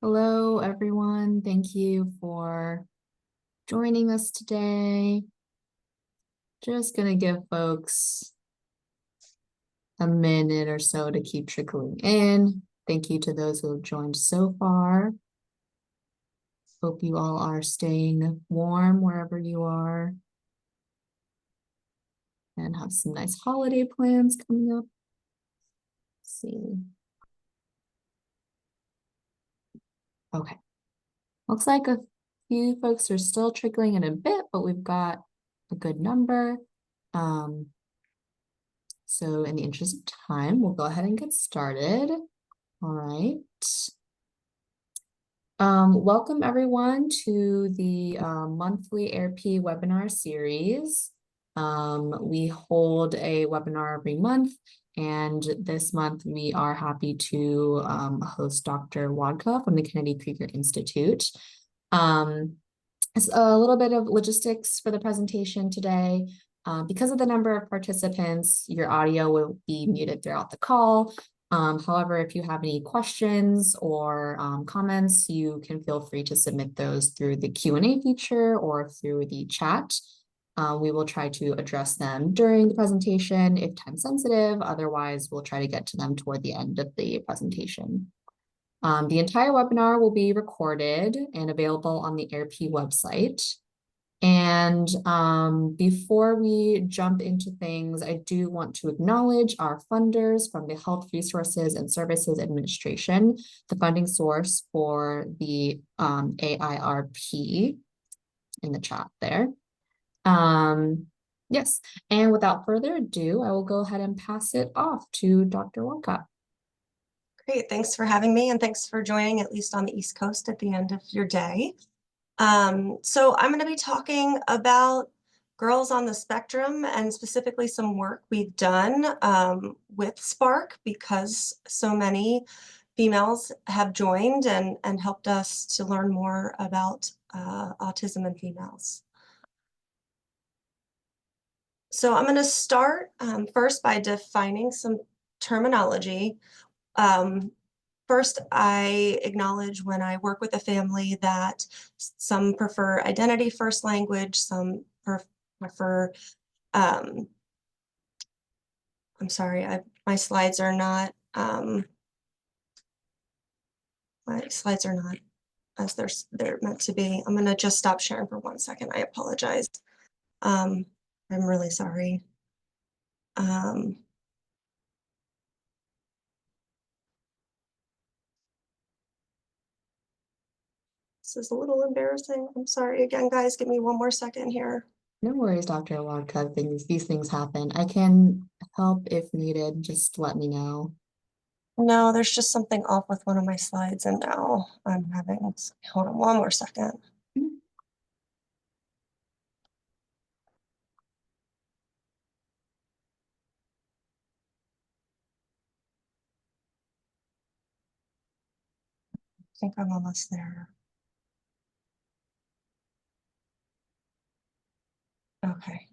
Hello, everyone. Thank you for joining us today. Just going to give folks a minute or so to keep trickling in. Thank you to those who have joined so far. Hope you all are staying warm wherever you are and have some nice holiday plans coming up. Let's see. Okay. Looks like a few folks are still trickling in a bit, but we've got a good number. So in the interest of time, we'll go ahead and get started. All right. Welcome everyone to the monthly ARP webinar series. We hold a webinar every month, and this month we are happy to host Dr. Wadka from the Kennedy Krieger Institute. It's a little bit of logistics for the presentation today. Because of the number of participants, your audio will be muted throughout the call. However, if you have any questions or comments, you can feel free to submit those through the Q&A feature or through the chat. We will try to address them during the presentation if time sensitive. Otherwise, we'll try to get to them toward the end of the presentation. The entire webinar will be recorded and available on the ARP website. And before we jump into things, I do want to acknowledge our funders from the Health Resources and Services Administration, the funding source for the AIRP in the chat there. Yes, and without further ado, I will go ahead and pass it off to Dr. Walcott. Great, thanks for having me, and thanks for joining, at least on the East Coast, at the end of your day. So I'm going to be talking about girls on the spectrum and specifically some work we've done with Spark, because so many females have joined and helped us to learn more about autism in females. So I'm going to start first by defining some terminology. First, I acknowledge when I work with a family that some prefer identity first language, some prefer, I'm sorry, my slides are not as they're meant to be. I'm gonna just stop sharing for 1 second. I apologize. I'm really sorry. This is a little embarrassing. I'm sorry again, guys. Give me 1 more second here. No worries, Dr. Wadka. These things happen. I can help if needed. Just let me know. No, there's just something off with one of my slides, and now I'm having, hold on 1 more second. I think I'm almost there. Okay.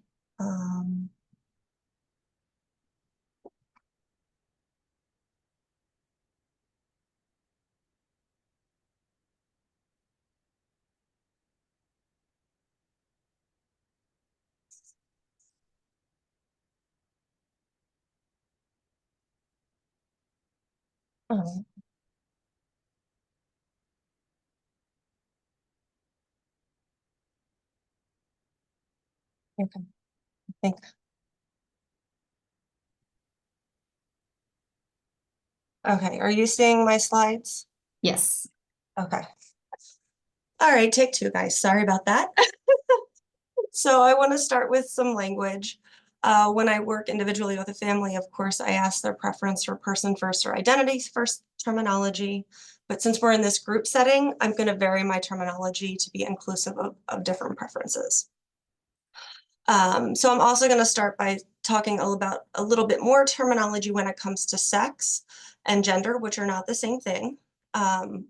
Okay. I think. Okay, are you seeing my slides? Yes. Okay. All right, take 2, guys. Sorry about that. So I want to start with some language. When I work individually with a family, of course, I ask their preference for person first or identity first terminology. But since we're in this group setting, I'm going to vary my terminology to be inclusive of different preferences. So I'm also going to start by talking about a little bit more terminology when it comes to sex and gender, which are not the same thing.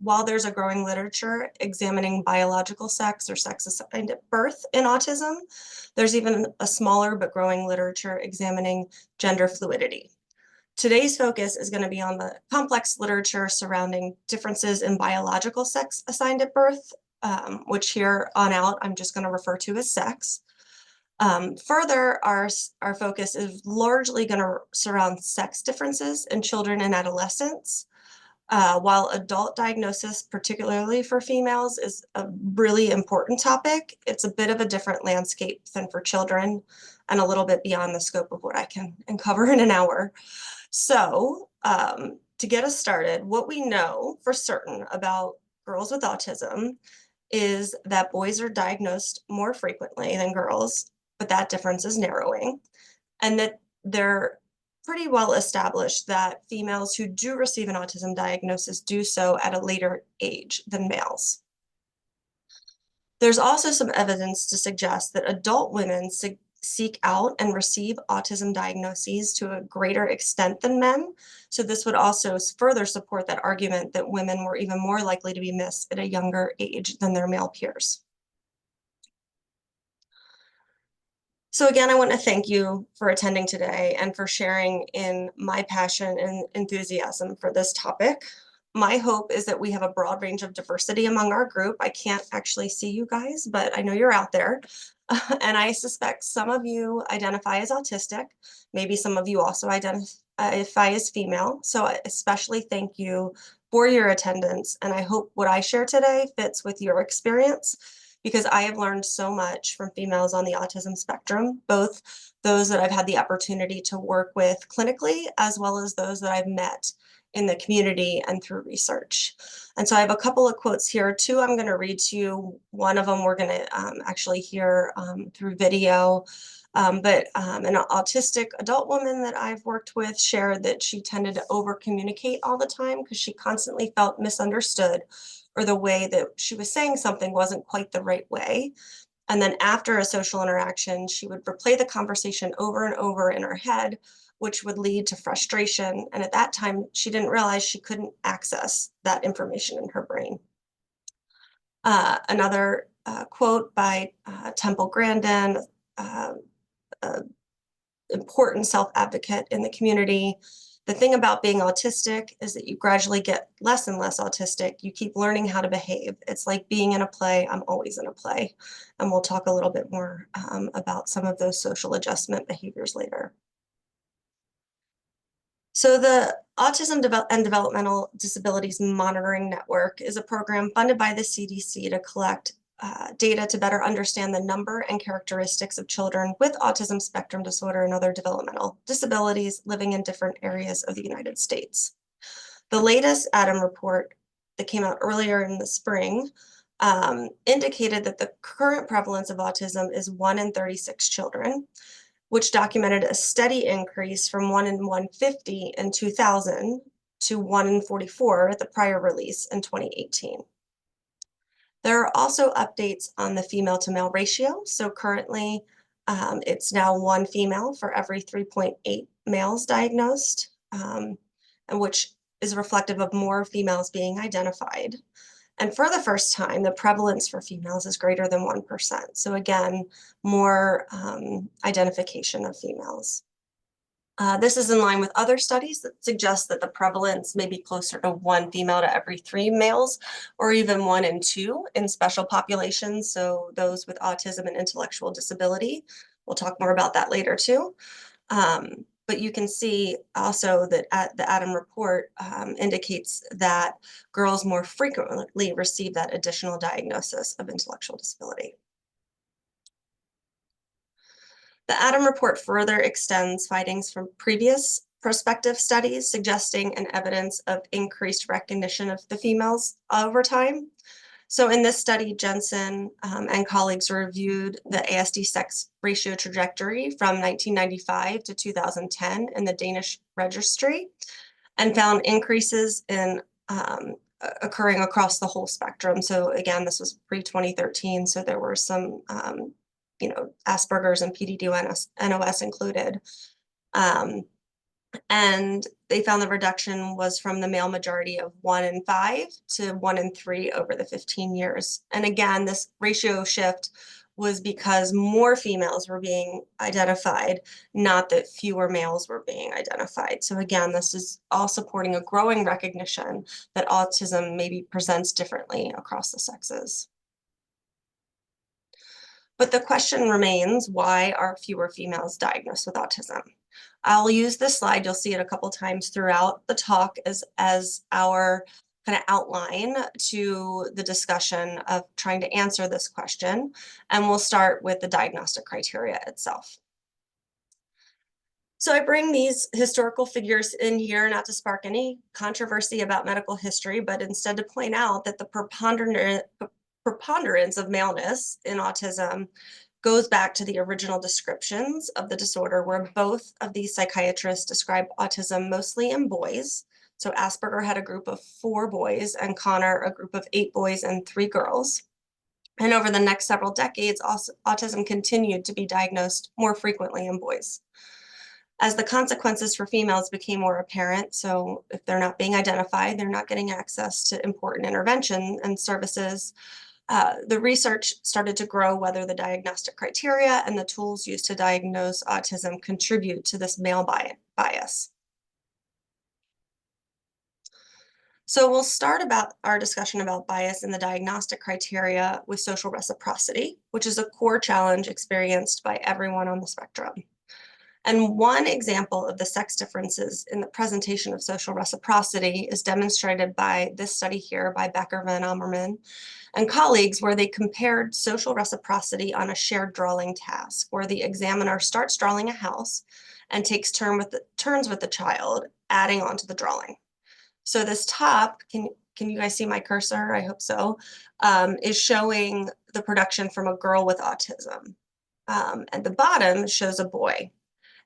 While there's a growing literature examining biological sex or sex assigned at birth in autism, there's even a smaller but growing literature examining gender fluidity. Today's focus is going to be on the complex literature surrounding differences in biological sex assigned at birth, which here on out I'm just going to refer to as sex. Further, our focus is largely going to surround sex differences in children and adolescents, while adult diagnosis, particularly for females, is a really important topic. It's a bit of a different landscape than for children and a little bit beyond the scope of what I can cover in an hour. So to get us started, what we know for certain about girls with autism is that boys are diagnosed more frequently than girls, but that difference is narrowing, and that they're pretty well established that females who do receive an autism diagnosis do so at a later age than males. There's also some evidence to suggest that adult women seek out and receive autism diagnoses to a greater extent than men. So this would also further support that argument that women were even more likely to be missed at a younger age than their male peers. So again, I want to thank you for attending today and for sharing in my passion and enthusiasm for this topic. My hope is that we have a broad range of diversity among our group. I can't actually see you guys, but I know you're out there. And I suspect some of you identify as autistic. Maybe some of you also identify as female. So I especially thank you for your attendance. And I hope what I share today fits with your experience, because I have learned so much from females on the autism spectrum, both those that I've had the opportunity to work with clinically, as well as those that I've met in the community and through research. And so I have a couple of quotes here. Two I'm going to read to you. One of them we're going to actually hear through video. But an autistic adult woman that I've worked with shared that she tended to over communicate all the time because she constantly felt misunderstood, or the way that she was saying something wasn't quite the right way. And then after a social interaction, she would replay the conversation over and over in her head, which would lead to frustration. And at that time, she didn't realize she couldn't access that information in her brain. Another quote by Temple Grandin, important self-advocate in the community. The thing about being autistic is that you gradually get less and less autistic. You keep learning how to behave. It's like being in a play. I'm always in a play. And we'll talk a little bit more about some of those social adjustment behaviors later. So the Autism and Developmental Disabilities Monitoring Network is a program funded by the CDC to collect data to better understand the number and characteristics of children with autism spectrum disorder and other developmental disabilities living in different areas of the United States. The latest ADAM report that came out earlier in the spring indicated that the current prevalence of autism is 1 in 36 children, which documented a steady increase from 1 in 150 in 2000 to 1 in 44 at the prior release in 2018. There are also updates on the female to male ratio. So currently it's now 1 female for every 3.8 males diagnosed, and which is reflective of more females being identified. And for the first time, the prevalence for females is greater than 1%. So again, more identification of females. This is in line with other studies that suggest that the prevalence may be closer to 1 female to every 3 males, or even 1 in 2 in special populations, so those with autism and intellectual disability. We'll talk more about that later too. But you can see also that the ADAM report indicates that girls more frequently receive that additional diagnosis of intellectual disability. The ADAM report further extends findings from previous prospective studies suggesting an evidence of increased recognition of the females over time. So in this study, Jensen and colleagues reviewed the ASD sex ratio trajectory from 1995 to 2010 in the Danish registry, and found increases in occurring across the whole spectrum. So again, this was pre-2013, so there were some Asperger's and PDD-NOS included. And they found the reduction was from the male majority of 1 in 5 to 1 in 3 over the 15 years. And again, this ratio shift was because more females were being identified, not that fewer males were being identified. So again, this is all supporting a growing recognition that autism maybe presents differently across the sexes. But the question remains, why are fewer females diagnosed with autism? I'll use this slide. You'll see it a couple times throughout the talk as our kind of outline to the discussion of trying to answer this question. And we'll start with the diagnostic criteria itself. So I bring these historical figures in here not to spark any controversy about medical history, but instead to point out that the preponderance of maleness in autism goes back to the original descriptions of the disorder, where both of these psychiatrists describe autism mostly in boys. So Asperger had a group of 4 boys and Connor a group of 8 boys and 3 girls. And over the next several decades, autism continued to be diagnosed more frequently in boys. As the consequences for females became more apparent, so if they're not being identified, they're not getting access to important intervention and services, the research started to grow whether the diagnostic criteria and the tools used to diagnose autism contribute to this male bias. So we'll start about our discussion about bias in the diagnostic criteria with social reciprocity, which is a core challenge experienced by everyone on the spectrum. And one example of the sex differences in the presentation of social reciprocity is demonstrated by this study here by Becker van Amerman and colleagues, where they compared social reciprocity on a shared drawing task, where the examiner starts drawing a house and takes turns with the child, adding on to the drawing. So this top, can you guys see my cursor? I hope so, is showing the production from a girl with autism. And the bottom shows a boy.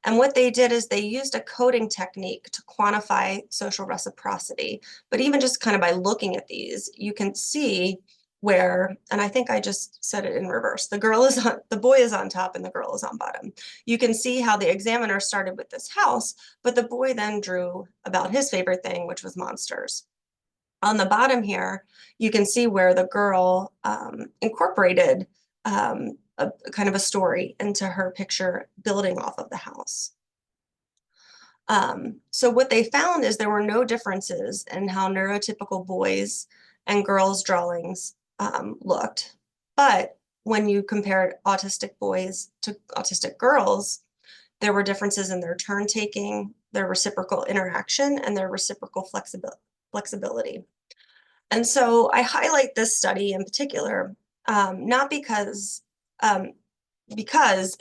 And what they did is they used a coding technique to quantify social reciprocity. But even just kind of by looking at these, you can see where, and I think I just said it in reverse, the boy is on top and the girl is on bottom. You can see how the examiner started with this house, but the boy then drew about his favorite thing, which was monsters. On the bottom here, you can see where the girl incorporated a kind of a story into her picture building off of the house. So what they found is there were no differences in how neurotypical boys and girls drawings looked. But when you compared autistic boys to autistic girls, there were differences in their turn taking, their reciprocal interaction, and their reciprocal flexibility. And so I highlight this study in particular, not because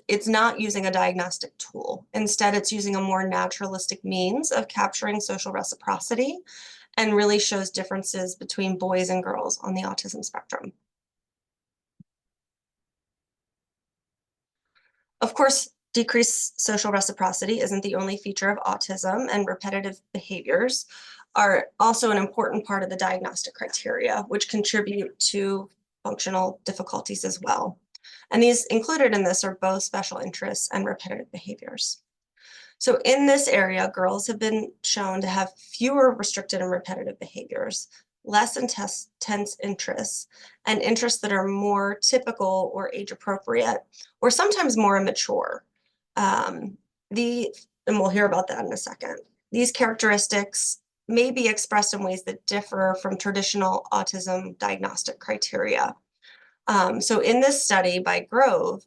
it's not using a diagnostic tool. Instead, it's using a more naturalistic means of capturing social reciprocity and really shows differences between boys and girls on the autism spectrum. Of course, decreased social reciprocity isn't the only feature of autism, and repetitive behaviors are also an important part of the diagnostic criteria, which contribute to functional difficulties as well. And these included in this are both special interests and repetitive behaviors. So in this area, girls have been shown to have fewer restricted and repetitive behaviors, less intense interests, and interests that are more typical or age appropriate, or sometimes more immature. And we'll hear about that in a second. These characteristics may be expressed in ways that differ from traditional autism diagnostic criteria. So in this study by Grove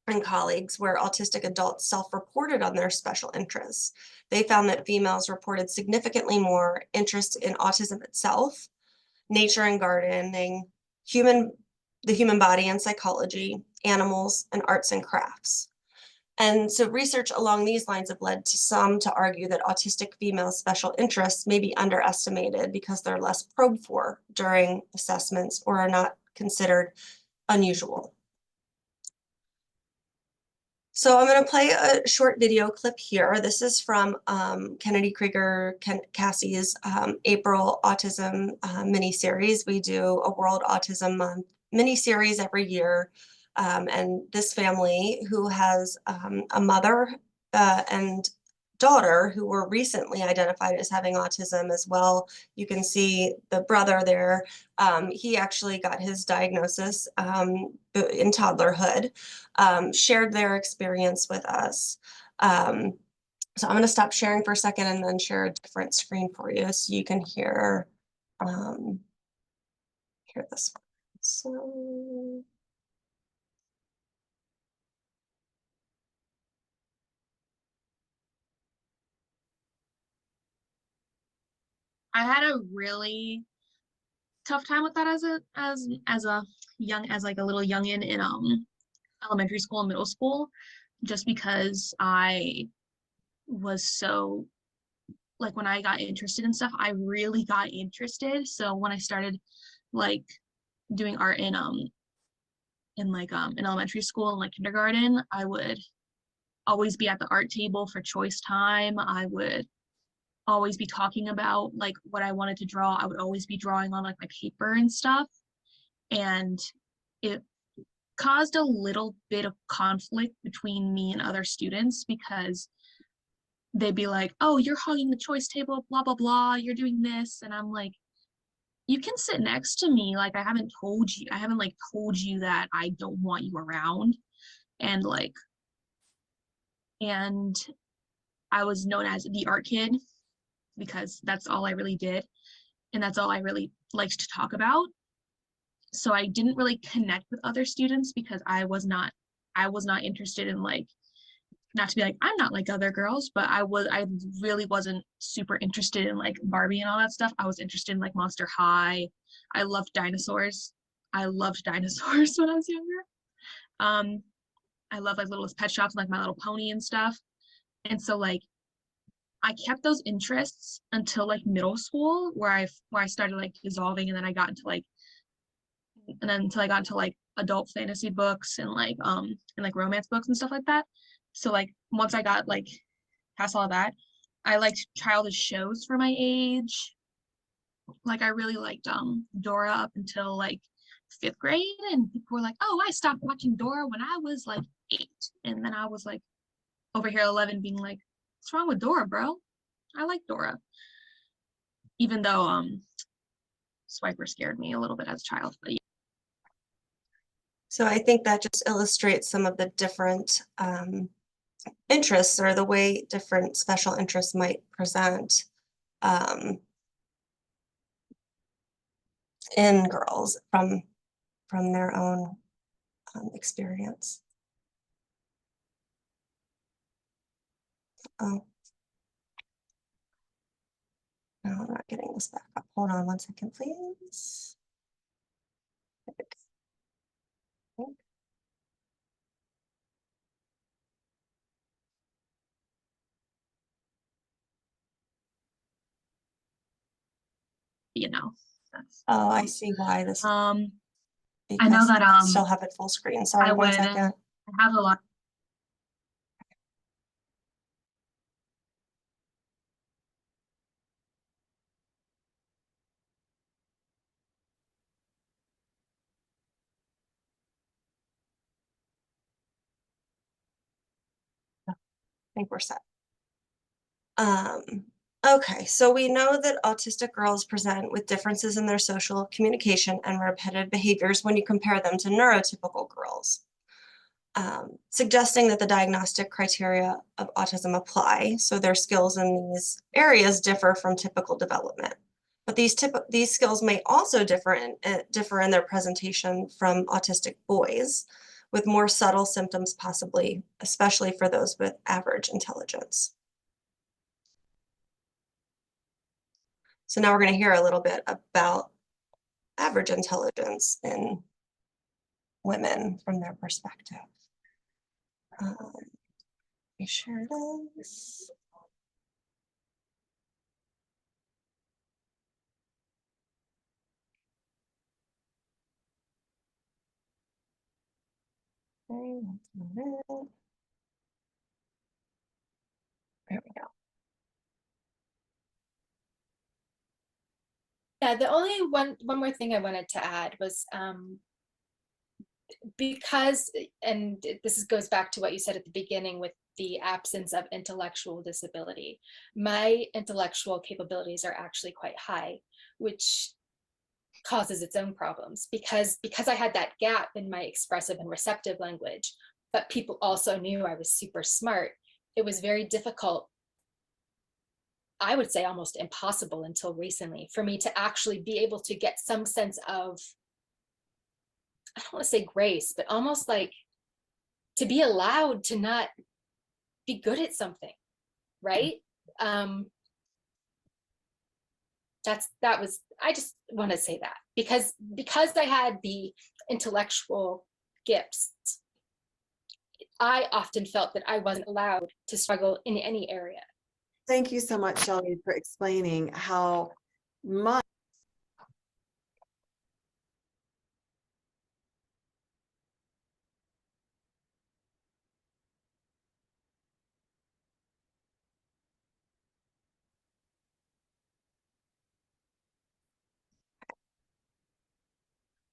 and colleagues, where autistic adults self-reported on their special interests, they found that females reported significantly more interest in autism itself, nature and gardening, the human body and psychology, animals, and arts and crafts. And so research along these lines have led to some to argue that autistic females' special interests may be underestimated because they're less probed for during assessments or are not considered unusual. So I'm going to play a short video clip here. This is from Kennedy Krieger Cassie's April Autism mini-series. We do a World Autism Month mini-series every year. And this family, who has a mother and daughter, who were recently identified as having autism as well. You can see the brother there. He actually got his diagnosis in toddlerhood, shared their experience with us. So I'm going to stop sharing for a second and then share a different screen for you so you can hear this one. So I had a really tough time with that as a young as like a little youngin in elementary school and middle school, just because I was so like when I got interested in stuff, I really got interested. So when I started like doing art in elementary school and like kindergarten, I would always be at the art table for choice time. I would always be talking about like what I wanted to draw. I would always be drawing on like my paper and stuff. And it caused a little bit of conflict between me and other students because they'd be like, oh, you're hogging the choice table, blah, blah, blah, you're doing this. And I'm like, you can sit next to me. Like, I haven't like told you that I don't want you around. And like, and I was known as the art kid because that's all I really did. And that's all I really liked to talk about. So I didn't really connect with other students because I was not interested in like, not to be like, I'm not like other girls, but I really wasn't super interested in like Barbie and all that stuff. I was interested in like Monster High. I loved dinosaurs. I loved dinosaurs when I was younger. I love like Littlest Pet Shops, like My Little Pony and stuff. And so like I kept those interests until like middle school where I started like dissolving, and then I got into like and then until I got into like adult fantasy books and like romance books and stuff like that. So like once I got like past all of that, I liked childish shows for my age. Like I really liked Dora up until like 5th grade, and people were like, oh, I stopped watching Dora when I was like 8. And then I was like over here 11 being like, what's wrong with Dora, bro? I like Dora. Even though Swiper scared me a little bit as a child. But yeah. So I think that just illustrates some of the different interests or the way different special interests might present in girls from their own experience. Oh, no, I'm not getting this back up. Hold on one second, please. You know, that's Oh, I see why this. I know that I still have it full screen. Sorry, one second. I have a lot. I think we're set. Okay, so we know that autistic girls present with differences in their social communication and repetitive behaviors when you compare them to neurotypical girls, suggesting that the diagnostic criteria of autism apply, so their skills in these areas differ from typical development. But these skills may also differ in their presentation from autistic boys, with more subtle symptoms possibly, especially for those with average intelligence. So now we're going to hear a little bit about average intelligence in women from their perspective. Let me share this. Okay, that's not it. There we go. Yeah, the only one more thing I wanted to add was because, and this goes back to what you said at the beginning with the absence of intellectual disability. My intellectual capabilities are actually quite high, which causes its own problems because I had that gap in my expressive and receptive language, but people also knew I was super smart. It was very difficult, I would say almost impossible until recently, for me to actually be able to get some sense of, I don't want to say grace, but almost like to be allowed to not be good at something, right? I just want to say that because I had the intellectual gifts, I often felt that I wasn't allowed to struggle in any area. Thank you so much, Shelby, for explaining how much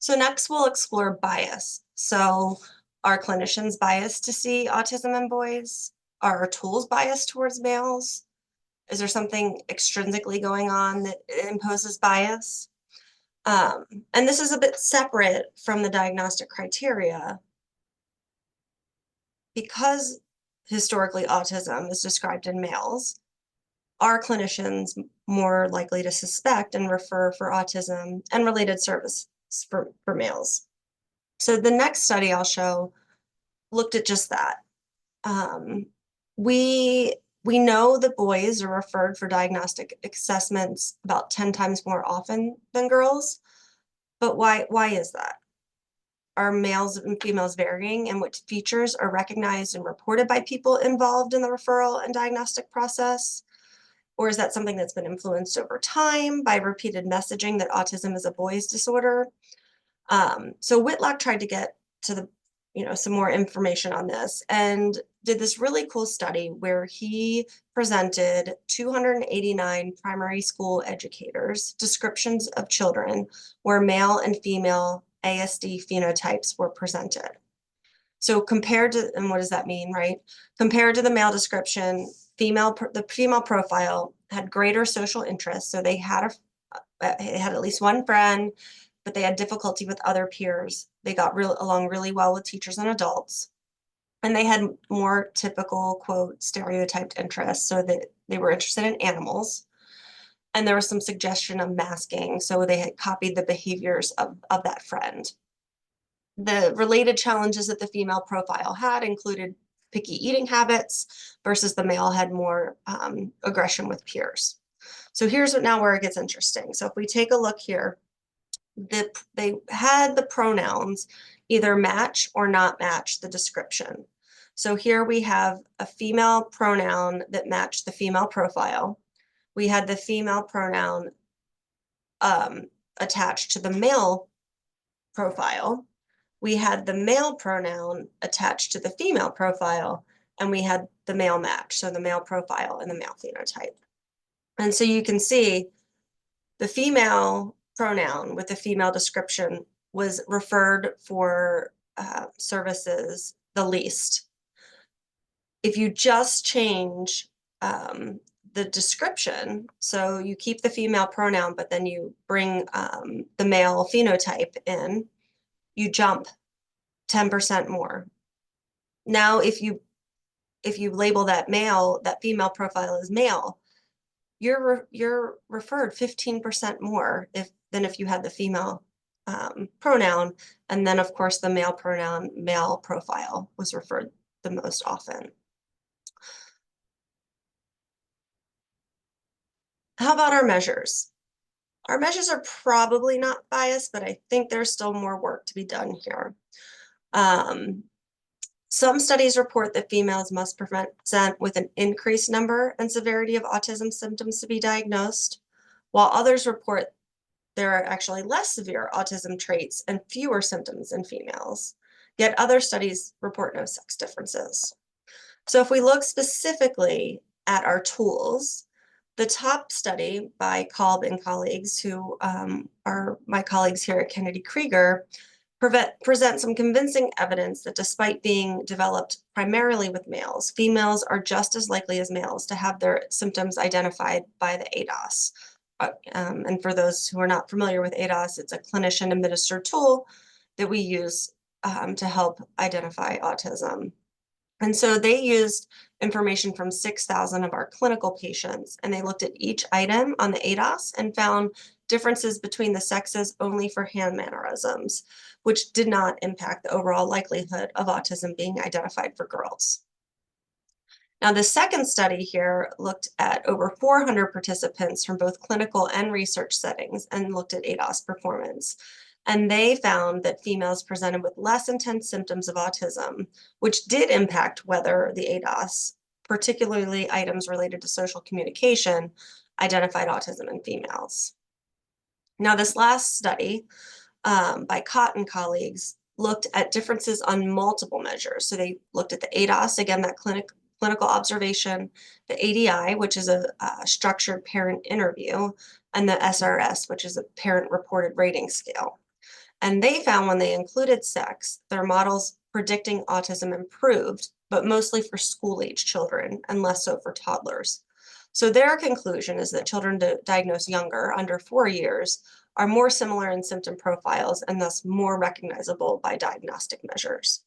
So next we'll explore bias. So are clinicians biased to see autism in boys? Are our tools biased towards males? Is there something extrinsically going on that imposes bias? And this is a bit separate from the diagnostic criteria because historically autism is described in males. Are clinicians more likely to suspect and refer for autism and related services for males? So the next study I'll show looked at just that. We know that boys are referred for diagnostic assessments about 10 times more often than girls, but why is that? Are males and females varying in which features are recognized and reported by people involved in the referral and diagnostic process? Or is that something that's been influenced over time by repeated messaging that autism is a boy's disorder? So Whitlock tried to get to the, some more information on this and did this really cool study where he presented 289 primary school educators descriptions of children where male and female ASD phenotypes were presented. So compared to, and what does that mean, right? Compared to the male description, the female profile had greater social interest. So they had at least one friend, but they had difficulty with other peers. They got along really well with teachers and adults. And they had more typical, quote, stereotyped interests, so that they were interested in animals. And there was some suggestion of masking, so they had copied the behaviors of that friend. The related challenges that the female profile had included picky eating habits versus the male had more aggression with peers. So here's where it gets interesting. So if we take a look here, they had the pronouns either match or not match the description. So here we have a female pronoun that matched the female profile. We had the female pronoun attached to the male profile. We had the male pronoun attached to the female profile, and we had the male match, so the male profile and the male phenotype. And so you can see the female pronoun with the female description was referred for services the least. If you just change the description, so you keep the female pronoun, but then you bring the male phenotype in, you jump 10% more. Now, if you label that female profile as male, you're referred 15% more than if you had the female pronoun, and then of course the male pronoun, male profile was referred the most often. How about our measures? Our measures are probably not biased, but I think there's still more work to be done here. Some studies report that females must present with an increased number and severity of autism symptoms to be diagnosed, while others report there are actually less severe autism traits and fewer symptoms in females. Yet other studies report no sex differences. So if we look specifically at our tools, the top study by Kolb and colleagues, who are my colleagues here at Kennedy Krieger, present some convincing evidence that despite being developed primarily with males, females are just as likely as males to have their symptoms identified by the ADOS. And for those who are not familiar with ADOS, it's a clinician administered tool that we use to help identify autism. And so they used information from 6,000 of our clinical patients, and they looked at each item on the ADOS and found differences between the sexes only for hand mannerisms, which did not impact the overall likelihood of autism being identified for girls. Now, the second study here looked at over 400 participants from both clinical and research settings and looked at ADOS performance. And they found that females presented with less intense symptoms of autism, which did impact whether the ADOS, particularly items related to social communication, identified autism in females. Now, this last study by Cott and colleagues looked at differences on multiple measures. So they looked at the ADOS, again, that clinical observation, the ADI, which is a structured parent interview, and the SRS, which is a parent reported rating scale. And they found when they included sex, their models predicting autism improved, but mostly for school-age children and less so for toddlers. So their conclusion is that children diagnosed younger, under 4 years, are more similar in symptom profiles and thus more recognizable by diagnostic measures.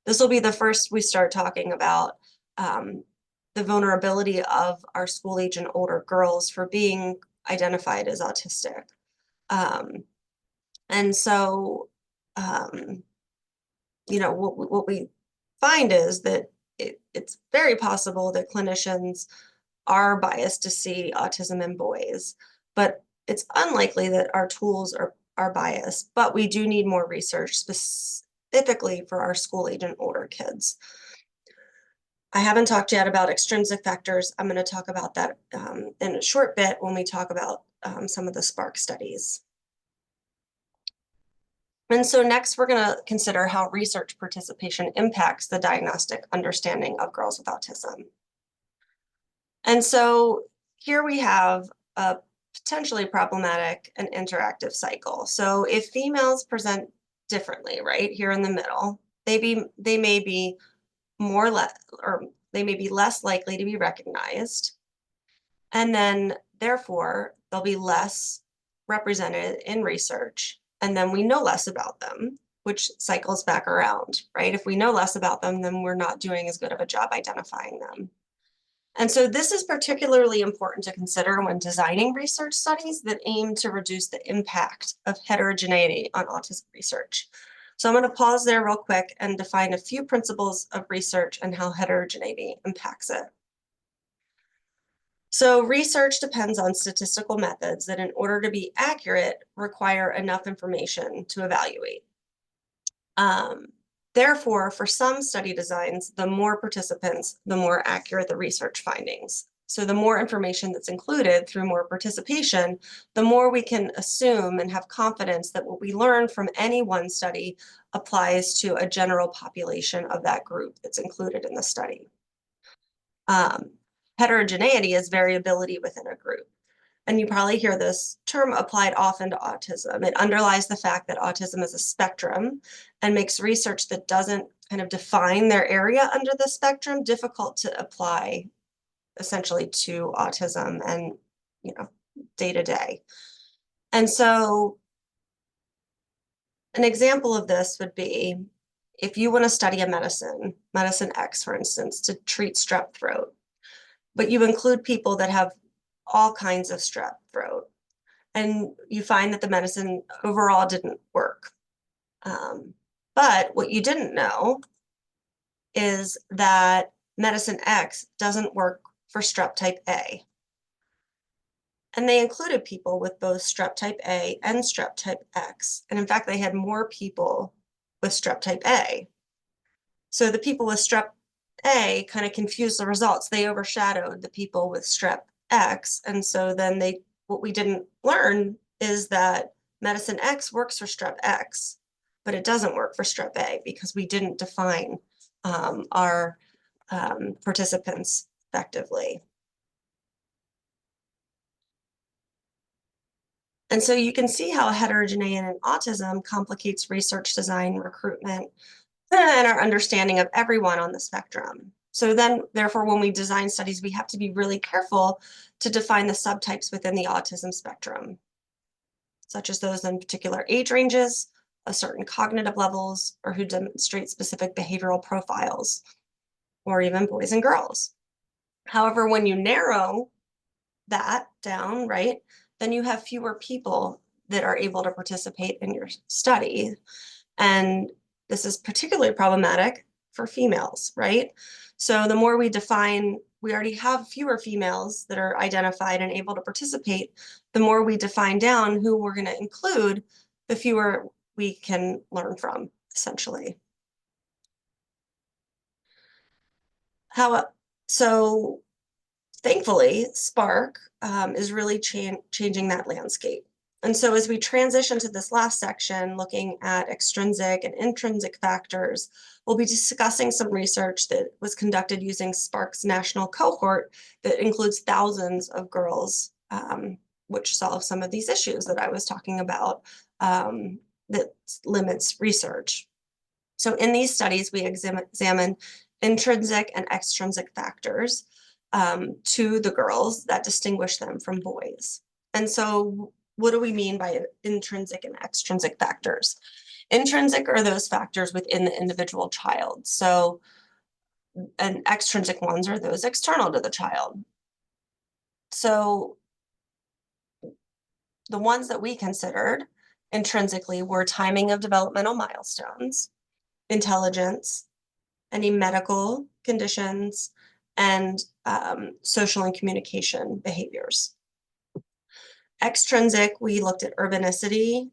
This will be the first we start talking about the vulnerability of our school-age and older girls for being identified as autistic. And so, you know, what we find is that it's very possible that clinicians are biased to see autism in boys, but it's unlikely that our tools are biased, but we do need more research specifically for our school age and older kids. I haven't talked yet about extrinsic factors. I'm going to talk about that in a short bit when we talk about some of the SPARK studies. And so next, we're going to consider how research participation impacts the diagnostic understanding of girls with autism. And so here we have a potentially problematic and interactive cycle. So if females present differently, right here in the middle, they may be less likely to be recognized, and then therefore they'll be less represented in research, and then we know less about them, which cycles back around, right? If we know less about them, then we're not doing as good of a job identifying them. And so this is particularly important to consider when designing research studies that aim to reduce the impact of heterogeneity on autism research. So I'm going to pause there real quick and define a few principles of research and how heterogeneity impacts it. So research depends on statistical methods that, in order to be accurate, require enough information to evaluate. Therefore, for some study designs, the more participants, the more accurate the research findings. So the more information that's included through more participation, the more we can assume and have confidence that what we learn from any one study applies to a general population of that group that's included in the study. Heterogeneity is variability within a group. And you probably hear this term applied often to autism. It underlies the fact that autism is a spectrum and makes research that doesn't kind of define their area under the spectrum difficult to apply essentially to autism and, you know, day to day. And so an example of this would be if you want to study a medicine X, for instance, to treat strep throat, but you include people that have all kinds of strep throat, and you find that the medicine overall didn't work. But what you didn't know is that medicine X doesn't work for strep type A. And they included people with both strep type A and strep type X. And in fact, they had more people with strep type A. So the people with strep A kind of confused the results. They overshadowed the people with strep X. And so then what we didn't learn is that medicine X works for strep X, but it doesn't work for strep A because we didn't define our participants effectively. And so you can see how heterogeneity in autism complicates research design, recruitment, and our understanding of everyone on the spectrum. So then, therefore, when we design studies, we have to be really careful to define the subtypes within the autism spectrum, such as those in particular age ranges, of certain cognitive levels, or who demonstrate specific behavioral profiles, or even boys and girls. However, when you narrow that down, right, then you have fewer people that are able to participate in your study. And this is particularly problematic for females, right? So the more we define, we already have fewer females that are identified and able to participate. The more we define down who we're going to include, the fewer we can learn from, essentially. So thankfully, Spark is really changing that landscape. And so as we transition to this last section, looking at extrinsic and intrinsic factors, we'll be discussing some research that was conducted using Spark's national cohort that includes thousands of girls, which solve some of these issues that I was talking about that limits research. So in these studies, we examine intrinsic and extrinsic factors to the girls that distinguish them from boys. And so what do we mean by intrinsic and extrinsic factors? Intrinsic are those factors within the individual child. So, and extrinsic ones are those external to the child. So the ones that we considered intrinsically were timing of developmental milestones, intelligence, any medical conditions, and social and communication behaviors. Extrinsic, we looked at urbanicity,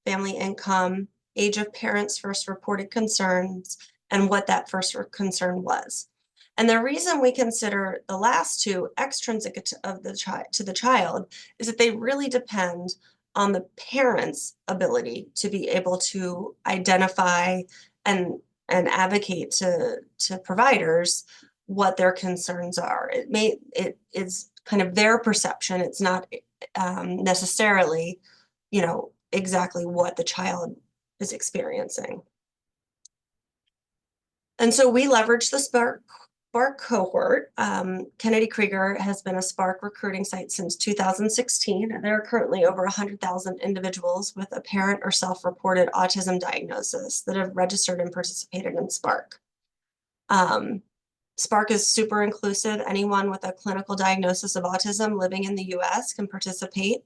family income, age of parents' first reported concerns, and what that first concern was. And the reason we consider the last two extrinsic of to the child is that they really depend on the parent's ability to be able to identify and advocate to providers what their concerns are. It is kind of their perception. It's not necessarily, exactly what the child is experiencing. And so we leverage the Spark cohort. Kennedy Krieger has been a Spark recruiting site since 2016, and there are currently over 100,000 individuals with apparent or self-reported autism diagnosis that have registered and participated in Spark. Spark is super inclusive. Anyone with a clinical diagnosis of autism living in the US can participate.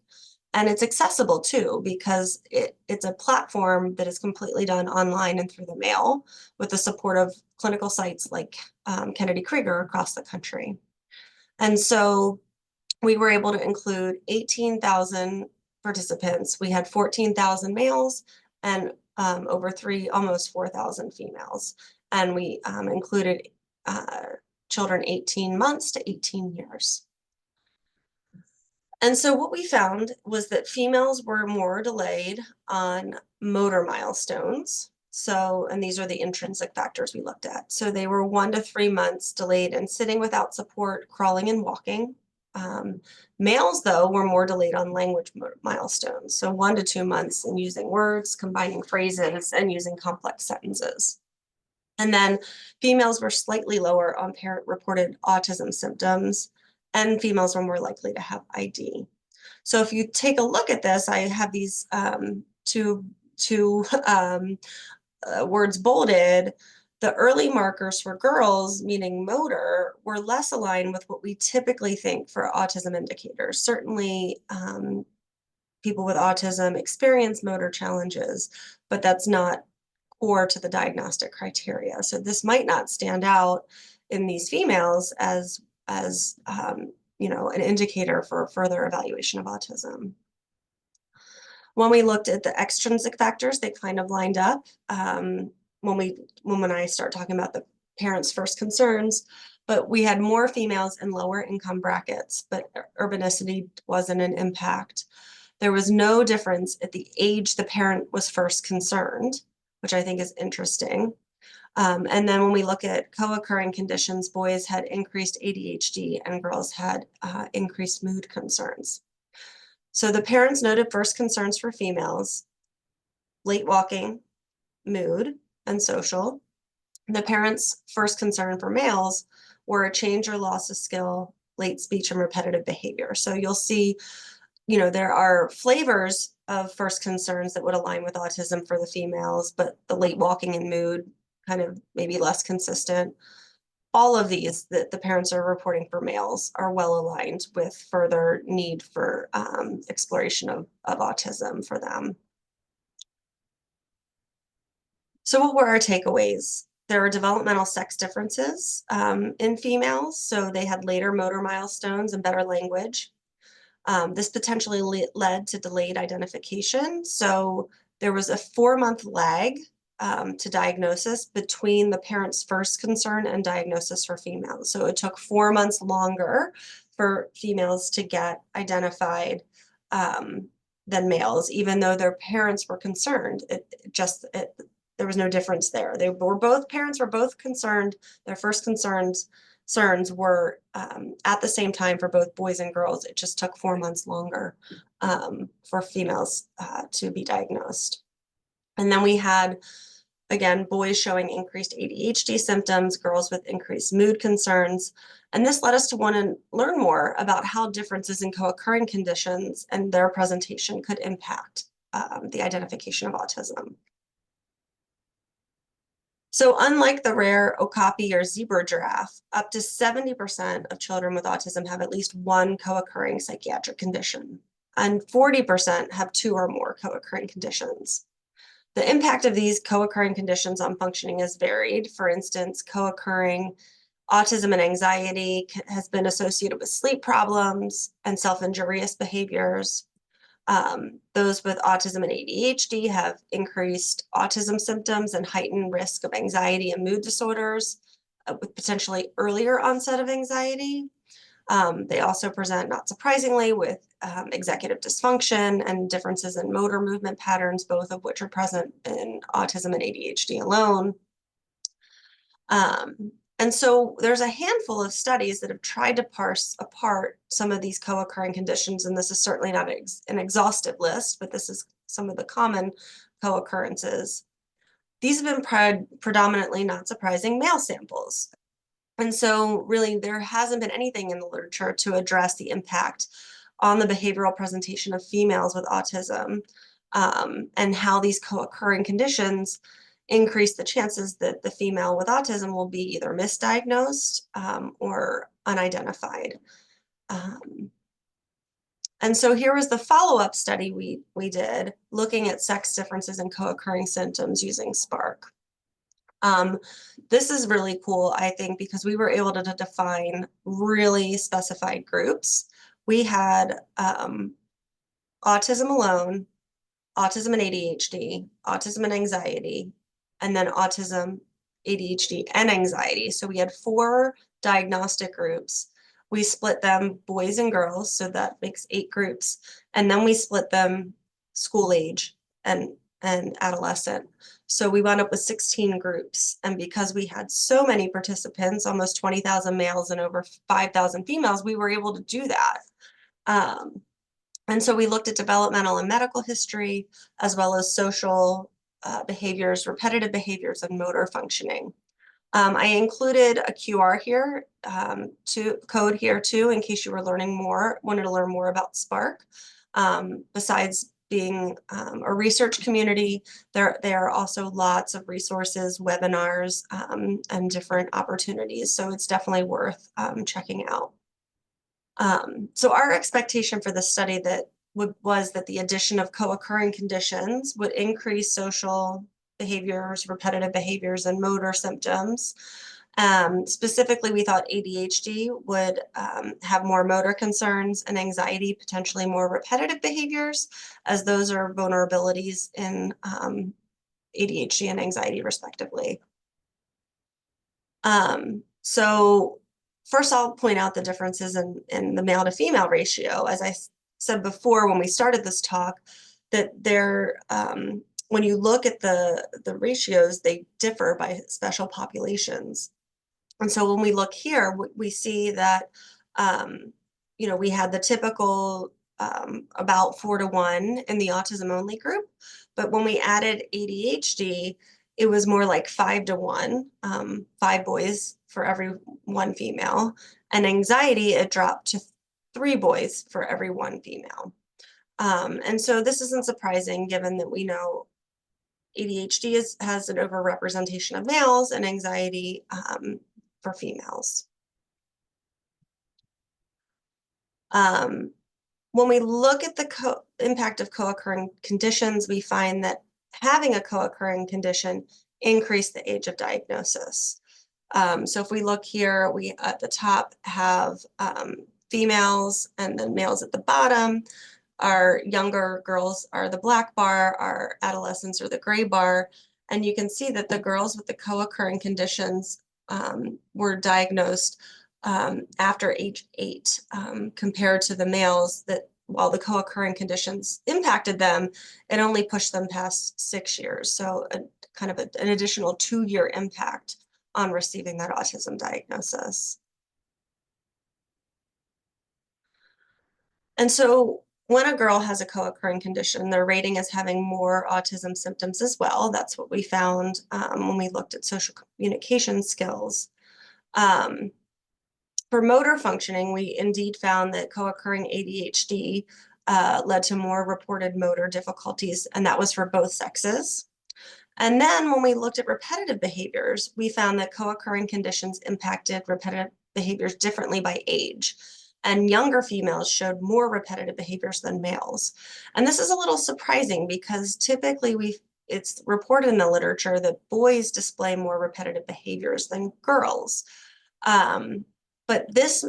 And it's accessible too, because it's a platform that is completely done online and through the mail with the support of clinical sites like Kennedy Krieger across the country. And so we were able to include 18,000 participants. We had 14,000 males and almost 4,000 females. And we included children 18 months to 18 years. And so what we found was that females were more delayed on motor milestones. So, and these are the intrinsic factors we looked at. So they were 1 to 3 months delayed in sitting without support, crawling and walking. Males, though, were more delayed on language milestones. So 1 to 2 months in using words, combining phrases, and using complex sentences. And then females were slightly lower on parent-reported autism symptoms, and females were more likely to have ID. So if you take a look at this, I have these two words bolded. The early markers for girls, meaning motor, were less aligned with what we typically think for autism indicators. Certainly, people with autism experience motor challenges, but that's not core to the diagnostic criteria. So this might not stand out in these females as an indicator for further evaluation of autism. When we looked at the extrinsic factors, they kind of lined up. When I start talking about the parents' first concerns, but we had more females in lower income brackets, but urbanicity wasn't an impact. There was no difference at the age the parent was first concerned, which I think is interesting. And then when we look at co-occurring conditions, boys had increased ADHD and girls had increased mood concerns. So the parents noted first concerns for females, late walking, mood, and social. The parents' first concern for males were a change or loss of skill, late speech, and repetitive behavior. So you'll see, there are flavors of first concerns that would align with autism for the females, but the late walking and mood kind of maybe less consistent. All of these that the parents are reporting for males are well aligned with further need for exploration of autism for them. So what were our takeaways? There are developmental sex differences in females. So they had later motor milestones and better language. This potentially led to delayed identification. So there was a 4-month lag to diagnosis between the parent's first concern and diagnosis for females. So it took 4 months longer for females to get identified than males, even though their parents were concerned. There was no difference there. Parents were both concerned. Their first concerns were at the same time for both boys and girls. It just took 4 months longer for females to be diagnosed. And then we had, again, boys showing increased ADHD symptoms, girls with increased mood concerns. And this led us to want to learn more about how differences in co-occurring conditions and their presentation could impact the identification of autism. So unlike the rare okapi or zebra giraffe, up to 70% of children with autism have at least one co-occurring psychiatric condition, and 40% have 2 or more co-occurring conditions. The impact of these co-occurring conditions on functioning is varied. For instance, co-occurring autism and anxiety has been associated with sleep problems and self-injurious behaviors. Those with autism and ADHD have increased autism symptoms and heightened risk of anxiety and mood disorders with potentially earlier onset of anxiety. They also present, not surprisingly, with executive dysfunction and differences in motor movement patterns, both of which are present in autism and ADHD alone. And so there's a handful of studies that have tried to parse apart some of these co-occurring conditions, and this is certainly not an exhaustive list, but this is some of the common co-occurrences. These have been predominantly, not surprising, male samples. And so really there hasn't been anything in the literature to address the impact on the behavioral presentation of females with autism and how these co-occurring conditions increase the chances that the female with autism will be either misdiagnosed or unidentified. And so here was the follow-up study we did looking at sex differences in co-occurring symptoms using Spark. This is really cool, I think, because we were able to define really specified groups. We had autism alone, autism and ADHD, autism and anxiety, and then autism, ADHD, and anxiety. So we had 4 diagnostic groups. We split them boys and girls, so that makes 8 groups. And then we split them school age and adolescent. So we wound up with 16 groups. And because we had so many participants, almost 20,000 males and over 5,000 females, we were able to do that. And so we looked at developmental and medical history, as well as social behaviors, repetitive behaviors, and motor functioning. I included a QR here, code here too, in case you were wanted to learn more about Spark. Besides being a research community, there are also lots of resources, webinars, and different opportunities. So it's definitely worth checking out. So our expectation for the study was that the addition of co-occurring conditions would increase social behaviors, repetitive behaviors, and motor symptoms. Specifically, we thought ADHD would have more motor concerns and anxiety, potentially more repetitive behaviors, as those are vulnerabilities in ADHD and anxiety, respectively. So first, I'll point out the differences in the male to female ratio. As I said before when we started this talk, that when you look at the ratios, they differ by special populations. And so when we look here, we see that, we had the typical about 4 to 1 in the autism only group. But when we added ADHD, it was more like 5 to 1, 5 boys for every 1 female. And anxiety, it dropped to 3 boys for every 1 female. And so this isn't surprising given that we know ADHD has an overrepresentation of males and anxiety for females. When we look at the impact of co-occurring conditions, we find that having a co-occurring condition increased the age of diagnosis. So if we look here, we at the top have females and then males at the bottom. Our younger girls are the black bar, our adolescents are the gray bar. And you can see that the girls with the co-occurring conditions were diagnosed after age 8, compared to the males that while the co-occurring conditions impacted them, it only pushed them past 6 years. So kind of an additional 2-year impact on receiving that autism diagnosis. And so when a girl has a co-occurring condition, they're rating as having more autism symptoms as well. That's what we found when we looked at social communication skills. For motor functioning, we indeed found that co-occurring ADHD led to more reported motor difficulties, and that was for both sexes. And then when we looked at repetitive behaviors, we found that co-occurring conditions impacted repetitive behaviors differently by age. And younger females showed more repetitive behaviors than males. And this is a little surprising because typically it's reported in the literature that boys display more repetitive behaviors than girls. But this,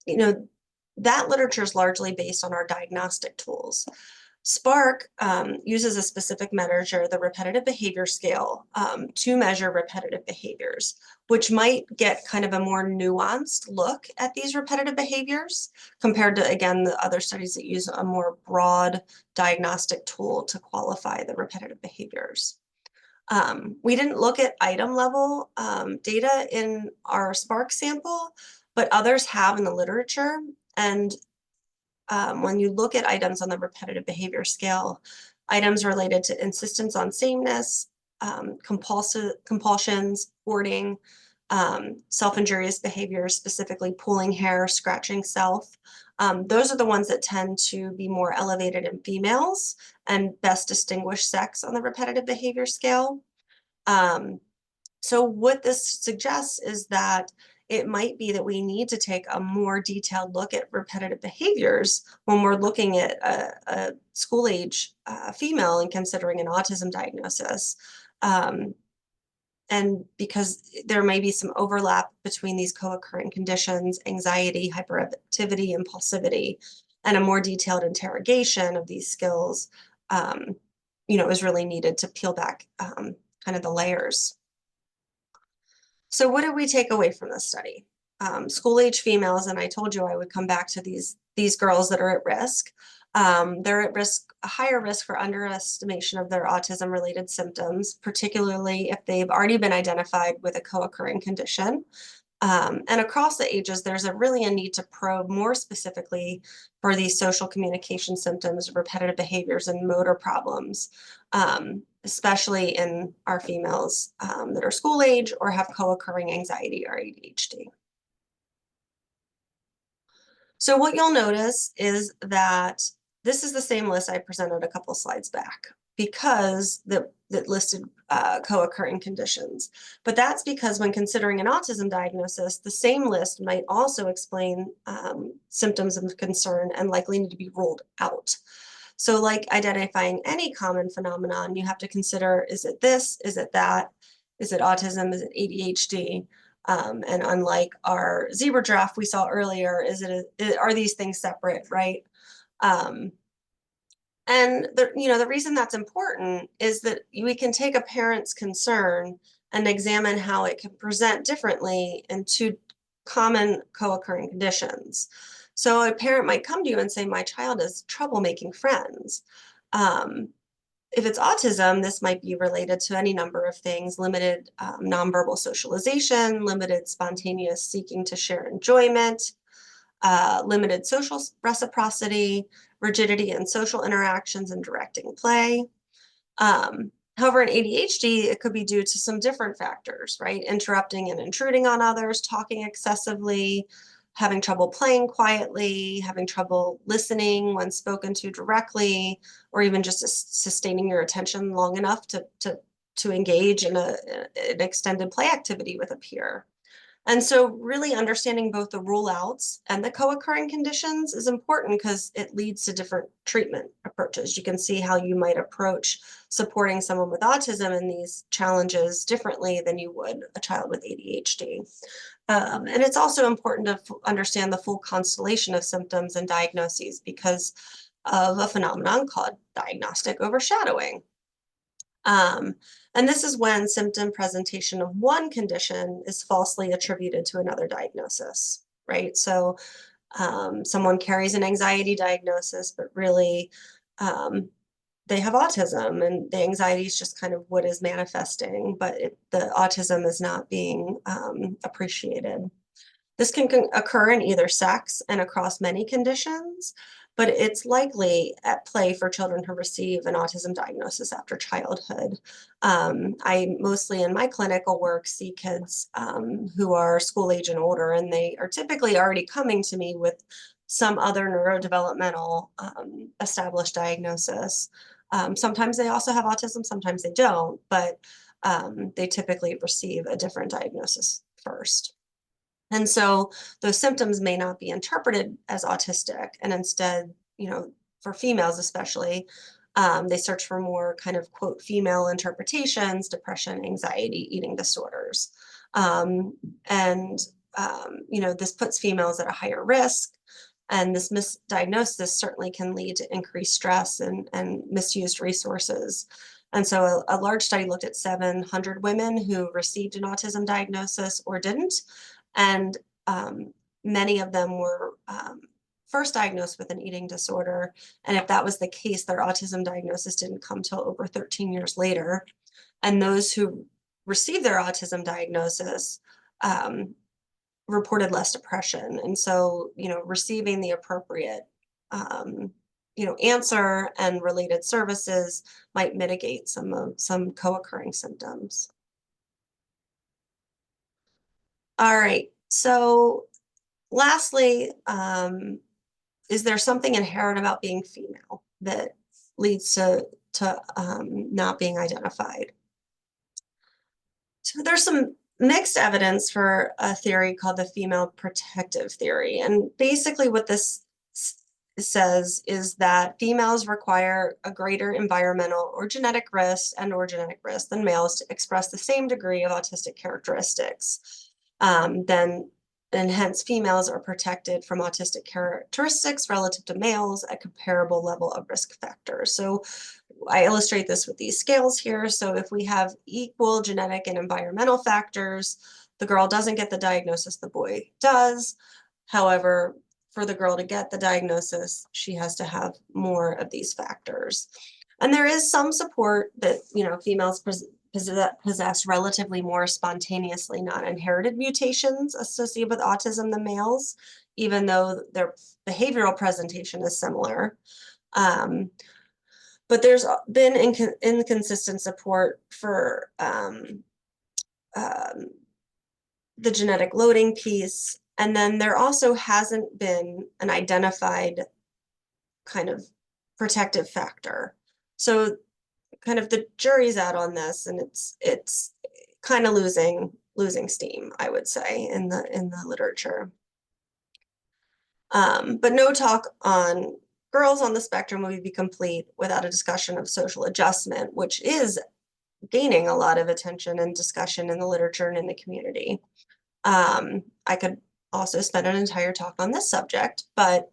that literature is largely based on our diagnostic tools. Spark uses a specific measure, the repetitive behavior scale, to measure repetitive behaviors, which might get kind of a more nuanced look at these repetitive behaviors compared to, again, the other studies that use a more broad diagnostic tool to qualify the repetitive behaviors. We didn't look at item level data in our Spark sample, but others have in the literature. And when you look at items on the repetitive behavior scale, items related to insistence on sameness, compulsions, hoarding, self-injurious behaviors, specifically pulling hair, scratching self, those are the ones that tend to be more elevated in females and best distinguish sex on the repetitive behavior scale. So what this suggests is that it might be that we need to take a more detailed look at repetitive behaviors when we're looking at a school age female and considering an autism diagnosis. And because there may be some overlap between these co-occurring conditions, anxiety, hyperactivity, impulsivity, and a more detailed interrogation of these skills, is really needed to peel back kind of the layers. So what did we take away from this study? School age females, and I told you I would come back to these girls that are at risk. They're at risk, a higher risk for underestimation of their autism related symptoms, particularly if they've already been identified with a co-occurring condition. And across the ages, there's really a need to probe more specifically for these social communication symptoms, repetitive behaviors, and motor problems, especially in our females that are school age or have co-occurring anxiety or ADHD. So what you'll notice is that this is the same list I presented a couple slides back because that listed co-occurring conditions. But that's because when considering an autism diagnosis, the same list might also explain symptoms of concern and likely need to be ruled out. So like identifying any common phenomenon, you have to consider, is it this, is it that, is it autism, is it ADHD? And unlike our zebra giraffe we saw earlier, are these things separate, right? And the reason that's important is that we can take a parent's concern and examine how it can present differently in 2 common co-occurring conditions. So a parent might come to you and say, my child has trouble making friends. If it's autism, this might be related to any number of things: limited nonverbal socialization, limited spontaneous seeking to share enjoyment, limited social reciprocity, rigidity in social interactions and directing play. However, in ADHD, it could be due to some different factors, right? Interrupting and intruding on others, talking excessively, having trouble playing quietly, having trouble listening when spoken to directly, or even just sustaining your attention long enough to engage in an extended play activity with a peer. And so really understanding both the rule outs and the co-occurring conditions is important because it leads to different treatment approaches. You can see how you might approach supporting someone with autism and these challenges differently than you would a child with ADHD. And it's also important to understand the full constellation of symptoms and diagnoses because of a phenomenon called diagnostic overshadowing. And this is when symptom presentation of one condition is falsely attributed to another diagnosis, right? So someone carries an anxiety diagnosis, but really they have autism, and the anxiety is just kind of what is manifesting, but the autism is not being appreciated. This can occur in either sex and across many conditions, but it's likely at play for children who receive an autism diagnosis after childhood. I mostly in my clinical work see kids who are school age and older, and they are typically already coming to me with some other neurodevelopmental established diagnosis. Sometimes they also have autism, sometimes they don't, but they typically receive a different diagnosis first. And so those symptoms may not be interpreted as autistic, and instead, you know, for females especially, they search for more kind of quote female interpretations, depression, anxiety, eating disorders. You know, this puts females at a higher risk, and this misdiagnosis certainly can lead to increased stress and misused resources. And so a large study looked at 700 women who received an autism diagnosis or didn't. And many of them were first diagnosed with an eating disorder. And if that was the case, their autism diagnosis didn't come till over 13 years later. And those who received their autism diagnosis reported less depression. And so, you know, receiving the appropriate, you know, answer and related services might mitigate some co-occurring symptoms. All right, so lastly, is there something inherent about being female that leads to not being identified? So there's some mixed evidence for a theory called the female protective theory. And basically what this says is that females require a greater environmental or genetic risk than males to express the same degree of autistic characteristics. And hence females are protected from autistic characteristics relative to males at comparable level of risk factors. So I illustrate this with these scales here. So if we have equal genetic and environmental factors, the girl doesn't get the diagnosis, the boy does. However, for the girl to get the diagnosis, she has to have more of these factors. And there is some support that, you know, females possess relatively more spontaneously non-inherited mutations associated with autism than males, even though their behavioral presentation is similar. But there's been inconsistent support for the genetic loading piece. And then there also hasn't been an identified kind of protective factor. So kind of the jury's out on this, and it's kind of losing steam, I would say, in the literature. But no talk on girls on the spectrum would be complete without a discussion of social adjustment, which is gaining a lot of attention and discussion in the literature and in the community. I could also spend an entire talk on this subject, but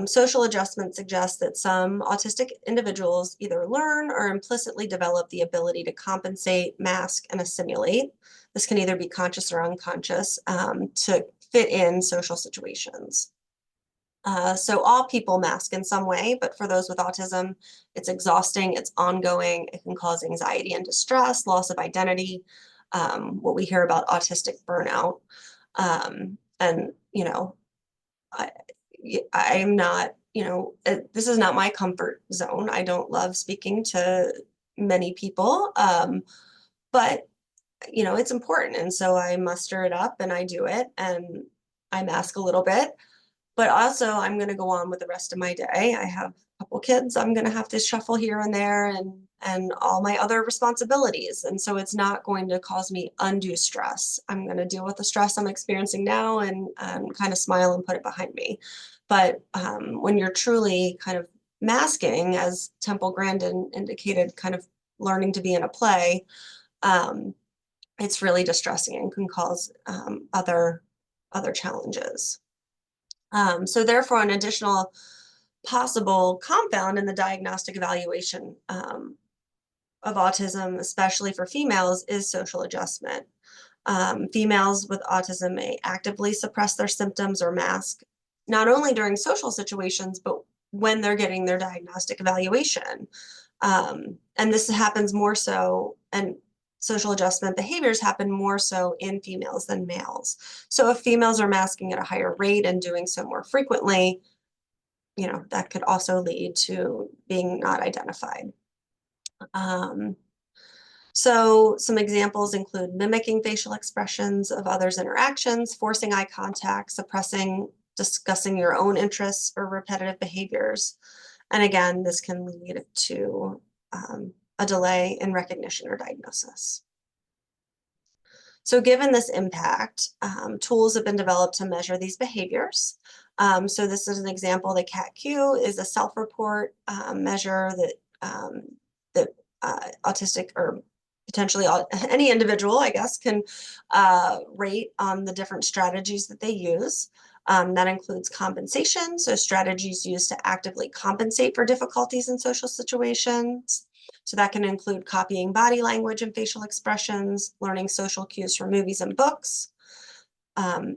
social adjustment suggests that some autistic individuals either learn or implicitly develop the ability to compensate, mask, and assimilate. This can either be conscious or unconscious to fit in social situations. So all people mask in some way, but for those with autism, it's exhausting, it's ongoing, it can cause anxiety and distress, loss of identity, what we hear about autistic burnout. And, you know, I'm not, this is not my comfort zone. I don't love speaking to many people, but it's important. And so I muster it up and I do it and I mask a little bit, but also I'm going to go on with the rest of my day. I have a couple kids I'm going to have to shuffle here and there and all my other responsibilities. And so it's not going to cause me undue stress. I'm going to deal with the stress I'm experiencing now and kind of smile and put it behind me. But when you're truly kind of masking, as Temple Grandin indicated, kind of learning to be in a play, it's really distressing and can cause other challenges. So therefore, an additional possible confound in the diagnostic evaluation of autism, especially for females, is social adjustment. Females with autism may actively suppress their symptoms or mask, not only during social situations, but when they're getting their diagnostic evaluation. And this happens more so, and social adjustment behaviors happen more so in females than males. So if females are masking at a higher rate and doing so more frequently, that could also lead to being not identified. So some examples include mimicking facial expressions of others' interactions, forcing eye contact, suppressing, discussing your own interests or repetitive behaviors. And again, this can lead to a delay in recognition or diagnosis. So given this impact, tools have been developed to measure these behaviors. So this is an example. The CAT-Q is a self-report measure that autistic or potentially any individual, I guess, can rate on the different strategies that they use. That includes compensation, so strategies used to actively compensate for difficulties in social situations. So that can include copying body language and facial expressions, learning social cues from movies and books,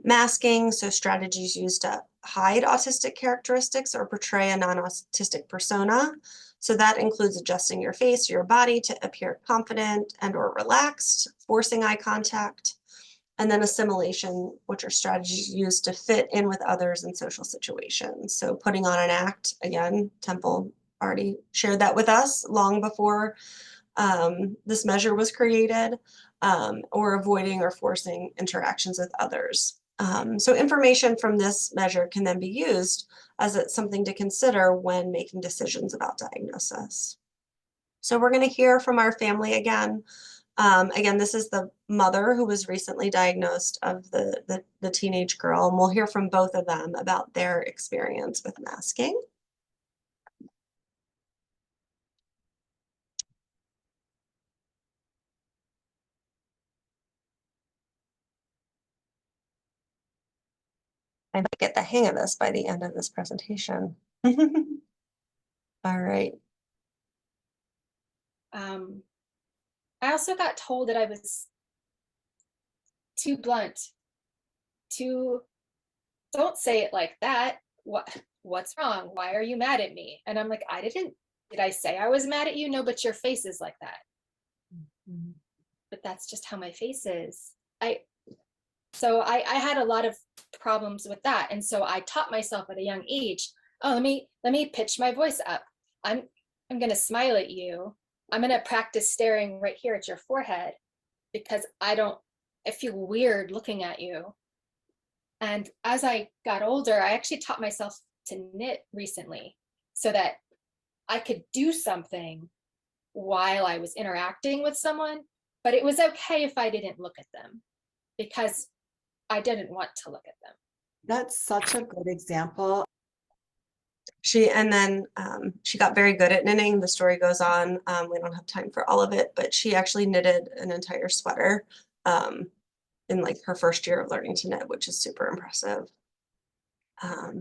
masking, so strategies used to hide autistic characteristics or portray a non-autistic persona. So that includes adjusting your face or your body to appear confident and or relaxed, forcing eye contact, and then assimilation, which are strategies used to fit in with others in social situations. So putting on an act, again, Temple already shared that with us long before this measure was created, or avoiding or forcing interactions with others. So information from this measure can then be used as something to consider when making decisions about diagnosis. So we're going to hear from our family again. Again, this is the mother who was recently diagnosed of the teenage girl, and we'll hear from both of them about their experience with masking. I might get the hang of this by the end of this presentation. All right. I also got told that I was too blunt, don't say it like that. What's wrong? Why are you mad at me? And I'm like, did I say I was mad at you? No, but your face is like that. Mm-hmm. But that's just how my face is. So I had a lot of problems with that. And so I taught myself at a young age, oh, let me pitch my voice up. I'm going to smile at you. I'm going to practice staring right here at your forehead because I feel weird looking at you. And as I got older, I actually taught myself to knit recently so that I could do something while I was interacting with someone, but it was okay if I didn't look at them because I didn't want to look at them. That's such a good example. She got very good at knitting. The story goes on. We don't have time for all of it, but she actually knitted an entire sweater in like her first year of learning to knit, which is super impressive. I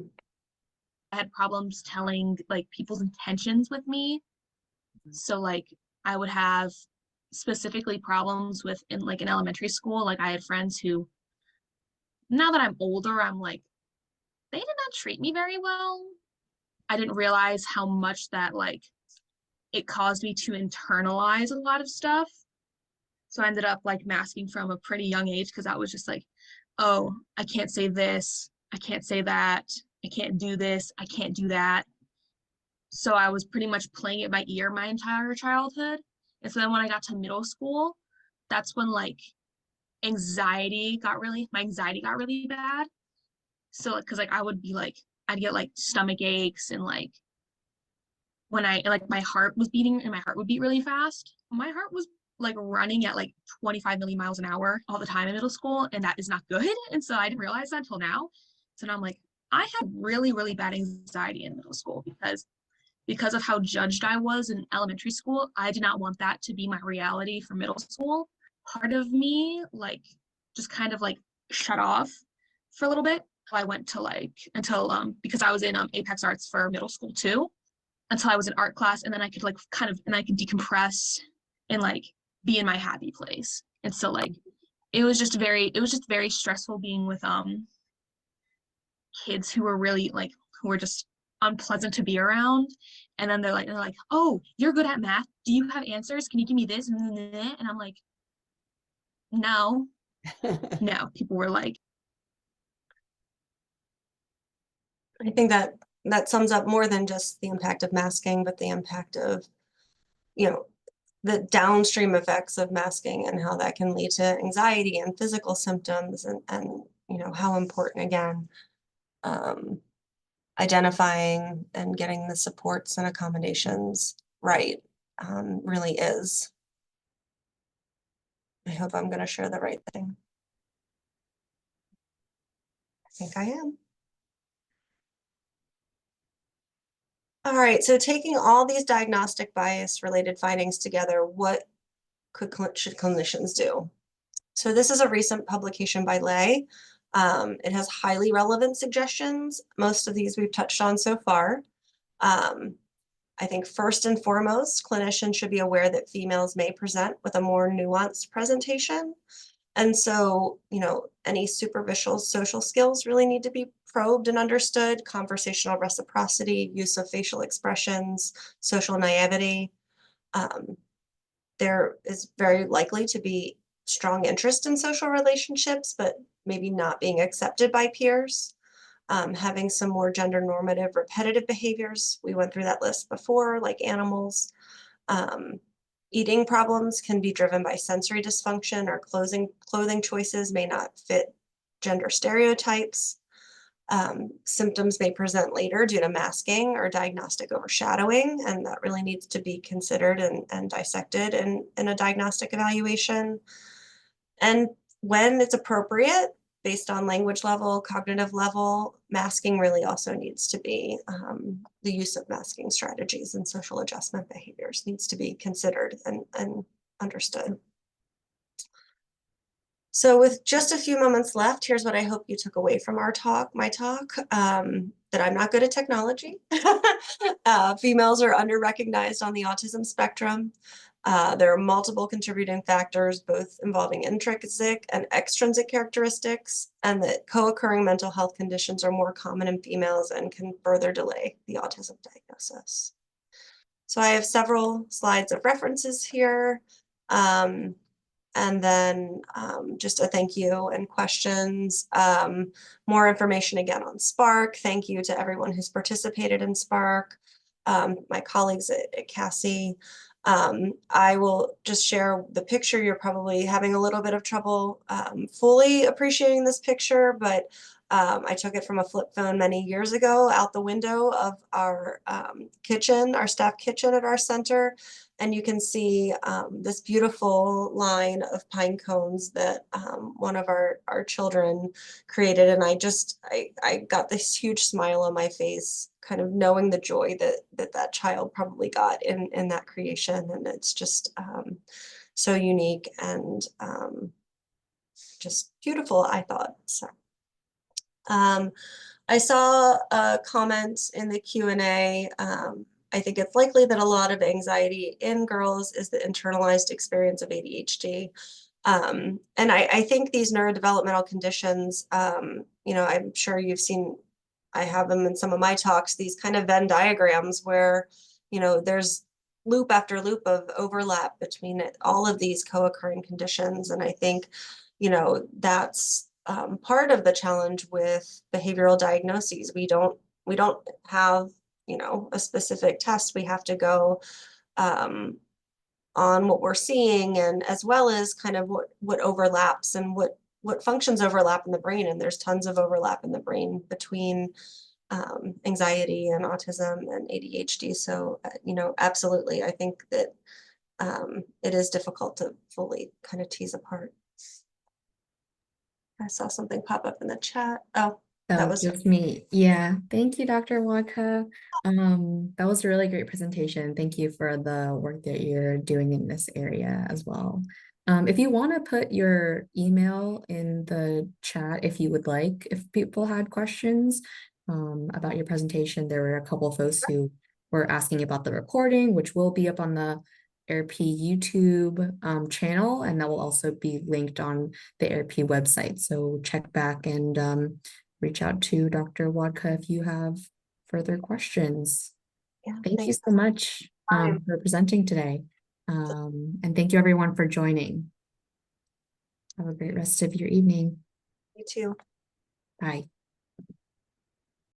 had problems telling like people's intentions with me. So like I would have specifically problems with in elementary school. Like I had friends who, now that I'm older, I'm like, they did not treat me very well. I didn't realize how much that it caused me to internalize a lot of stuff. So I ended up masking from a pretty young age because I was just like, oh, I can't say this. I can't say that, I can't do this, I can't do that. So I was pretty much playing it by ear my entire childhood. And so then when I got to middle school, that's when like my anxiety got really bad. So because like I would be like, I'd get like stomach aches, and like when I like my heart was beating and my heart would beat really fast. My heart was like running at like 25 million miles an hour all the time in middle school, and that is not good. And so I didn't realize that until now. So now I'm like, I had really, really bad anxiety in middle school because of how judged I was in elementary school. I did not want that to be my reality for middle school. Part of me like just kind of like shut off for a little bit. I went to like until because I was in Apex Arts for middle school too, until I was in art class, and then I could like kind of and I could decompress and like be in my happy place. And so like it was just very stressful being with kids who were really like who were just unpleasant to be around. And then they're like, oh, you're good at math, do you have answers, can you give me this? And I'm like, no. People were like, I think that that sums up more than just the impact of masking, but the impact of, you know, the downstream effects of masking and how that can lead to anxiety and physical symptoms, and you know, how important, again, identifying and getting the supports and accommodations right really is. I hope I'm going to share the right thing. I think I am. All right, so taking all these diagnostic bias related findings together, what should clinicians do? So this is a recent publication by Lay. It has highly relevant suggestions. Most of these we've touched on so far. I think first and foremost, clinicians should be aware that females may present with a more nuanced presentation. And so, you know, any superficial social skills really need to be probed and understood: conversational reciprocity, use of facial expressions, social naivety. There is very likely to be strong interest in social relationships, but maybe not being accepted by peers. Having some more gender normative repetitive behaviors. We went through that list before, like animals. Eating problems can be driven by sensory dysfunction, or clothing choices may not fit gender stereotypes. Symptoms may present later due to masking or diagnostic overshadowing, and that really needs to be considered and dissected in a diagnostic evaluation. And when it's appropriate, based on language level, cognitive level, masking really also needs to be, the use of masking strategies and social adjustment behaviors needs to be considered and understood. So with just a few moments left, here's what I hope you took away from my talk, that I'm not good at technology. Females are under-recognized on the autism spectrum. There are multiple contributing factors, both involving intrinsic and extrinsic characteristics, and that co-occurring mental health conditions are more common in females and can further delay the autism diagnosis. So I have several slides of references here. And then just a thank you and questions. More information again on Spark. Thank you to everyone who's participated in Spark. My colleagues at Cassie. I will just share the picture. You're probably having a little bit of trouble fully appreciating this picture, but I took it from a flip phone many years ago out the window of our kitchen, our staff kitchen at our center. And you can see this beautiful line of pine cones that one of our children created. And I got this huge smile on my face, kind of knowing the joy that child probably got in that creation. And it's just so unique and just beautiful, I thought. So I saw a comment in the Q&A. I think it's likely that a lot of anxiety in girls is the internalized experience of ADHD. And I think these neurodevelopmental conditions, you know, I'm sure you've seen, I have them in some of my talks, these kind of Venn diagrams where, you know, there's loop after loop of overlap between all of these co-occurring conditions. And I think, you know, that's part of the challenge with behavioral diagnoses. We don't have, you know, a specific test. We have to go on what we're seeing, and as well as kind of what overlaps and what functions overlap in the brain. And there's tons of overlap in the brain between anxiety and autism and ADHD. So, you know, absolutely, I think that it is difficult to fully kind of tease apart. I saw something pop up in the chat. Oh, that was just me. Yeah. Thank you, Dr. Wadka. That was a really great presentation. Thank you for the work that you're doing in this area as well. If you want to put your email in the chat, if you would like, if people had questions about your presentation, there were a couple of folks who were asking about the recording, which will be up on the AirP YouTube channel, and that will also be linked on the AirP website. So check back and reach out to Dr. Wadka if you have further questions. Yeah, Thank you thanks. so much for presenting today. And thank you everyone for joining. Have a great rest of your evening. You too. Bye.